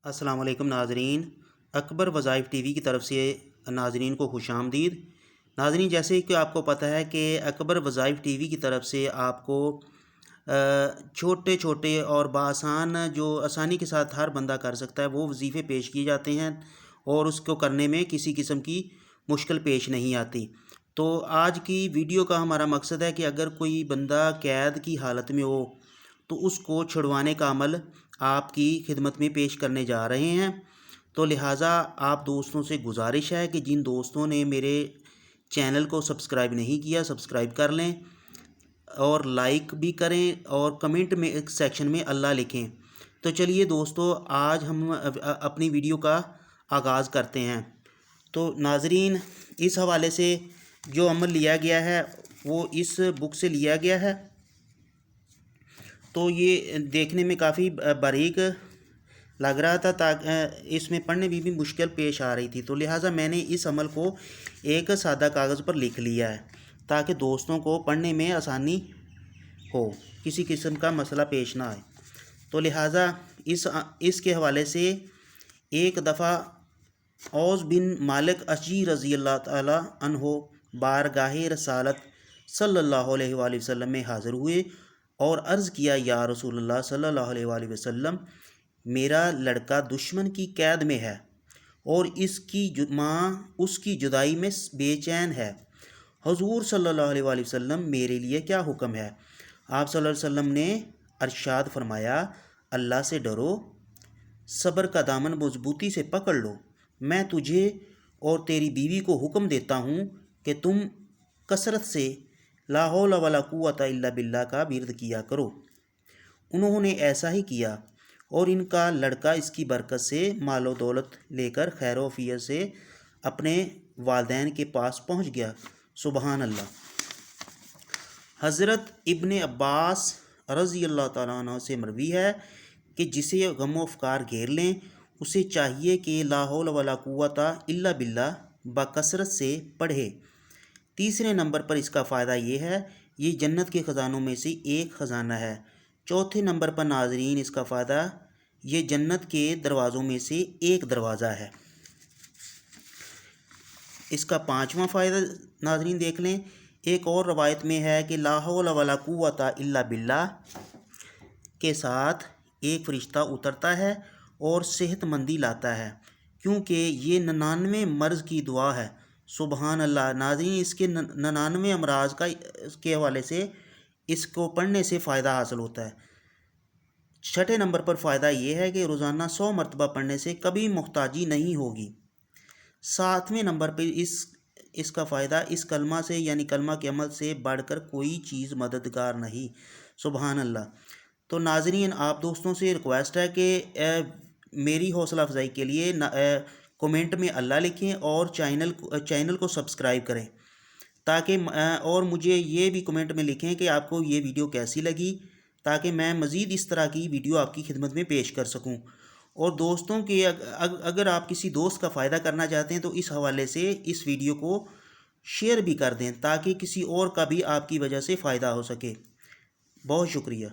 السلام علیکم ناظرین، اکبر وظائف ٹی وی کی طرف سے ناظرین کو خوش آمدید۔ ناظرین، جیسے کہ آپ کو پتہ ہے کہ اکبر وظائف ٹی وی کی طرف سے آپ کو چھوٹے چھوٹے اور بآسان جو آسانی کے ساتھ ہر بندہ کر سکتا ہے وہ وظیفے پیش کیے جاتے ہیں اور اس کو کرنے میں کسی قسم کی مشکل پیش نہیں آتی۔ تو آج کی ویڈیو کا ہمارا مقصد ہے کہ اگر کوئی بندہ قید کی حالت میں ہو تو اس کو چھڑوانے کا عمل آپ کی خدمت میں پیش کرنے جا رہے ہیں۔ تو لہٰذا آپ دوستوں سے گزارش ہے کہ جن دوستوں نے میرے چینل کو سبسکرائب نہیں کیا سبسکرائب کر لیں اور لائک بھی کریں اور کمنٹ میں ایک سیکشن میں اللہ لکھیں۔ تو چلیے دوستو، آج ہم اپنی ویڈیو کا آغاز کرتے ہیں۔ تو ناظرین، اس حوالے سے جو عمل لیا گیا ہے وہ اس بک سے لیا گیا ہے۔ تو یہ دیکھنے میں کافی باریک لگ رہا تھا، تاکہ اس میں پڑھنے بھی مشکل پیش آ رہی تھی، تو لہٰذا میں نے اس عمل کو ایک سادہ کاغذ پر لکھ لیا ہے تاکہ دوستوں کو پڑھنے میں آسانی ہو، کسی قسم کا مسئلہ پیش نہ آئے۔ تو لہٰذا اس کے حوالے سے ایک دفعہ اوس بن مالک اشجعی رضی اللہ تعالیٰ عنہ بارگاہ رسالت صلی اللہ علیہ وآلہ وسلم میں حاضر ہوئے اور عرض کیا، یا رسول اللہ صلی اللہ علیہ وآلہ وسلم، میرا لڑکا دشمن کی قید میں ہے اور اس کی ماں اس کی جدائی میں بے چین ہے۔ حضور صلی اللہ علیہ وآلہ وسلم، میرے لیے کیا حکم ہے؟ آپ صلی اللہ علیہ وسلم نے ارشاد فرمایا، اللہ سے ڈرو، صبر کا دامن مضبوطی سے پکڑ لو۔ میں تجھے اور تیری بیوی کو حکم دیتا ہوں کہ تم کثرت سے لا حول ولا قوت الا باللہ کا ورد کیا کرو۔ انہوں نے ایسا ہی کیا اور ان کا لڑکا اس کی برکت سے مال و دولت لے کر خیر و عافیت سے اپنے والدین کے پاس پہنچ گیا۔ سبحان اللہ۔ حضرت ابن عباس رضی اللہ تعالیٰ عنہ سے مروی ہے کہ جسے غم و افکار گھیر لیں اسے چاہیے کہ لا حول ولا قوت الا باللہ بکثرت سے پڑھے۔ تیسرے نمبر پر اس کا فائدہ یہ ہے، یہ جنت کے خزانوں میں سے ایک خزانہ ہے۔ چوتھے نمبر پر ناظرین اس کا فائدہ، یہ جنت کے دروازوں میں سے ایک دروازہ ہے۔ اس کا پانچواں فائدہ ناظرین دیکھ لیں، ایک اور روایت میں ہے کہ لا حول ولا قوت الا باللہ کے ساتھ ایک فرشتہ اترتا ہے اور صحت مندی لاتا ہے، کیونکہ یہ 99 مرض کی دعا ہے۔ سبحان اللہ۔ ناظرین، اس کے 99 امراض کے حوالے سے اس کو پڑھنے سے فائدہ حاصل ہوتا ہے۔ چھٹے نمبر پر فائدہ یہ ہے کہ روزانہ 100 مرتبہ پڑھنے سے کبھی محتاجی نہیں ہوگی۔ ساتویں نمبر پہ اس کا فائدہ، اس کلمہ سے یعنی کلمہ کے عمل سے بڑھ کر کوئی چیز مددگار نہیں۔ سبحان اللہ۔ تو ناظرین، آپ دوستوں سے ریکویسٹ ہے کہ میری حوصلہ افزائی کے لیے کومنٹ میں اللہ لکھیں اور چینل کو سبسکرائب کریں، تاکہ اور مجھے یہ بھی کومنٹ میں لکھیں کہ آپ کو یہ ویڈیو کیسی لگی، تاکہ میں مزید اس طرح کی ویڈیو آپ کی خدمت میں پیش کر سکوں۔ اور دوستوں کے اگر آپ کسی دوست کا فائدہ کرنا چاہتے ہیں تو اس حوالے سے اس ویڈیو کو شیئر بھی کر دیں، تاکہ کسی اور کا بھی آپ کی وجہ سے فائدہ ہو سکے۔ بہت شکریہ۔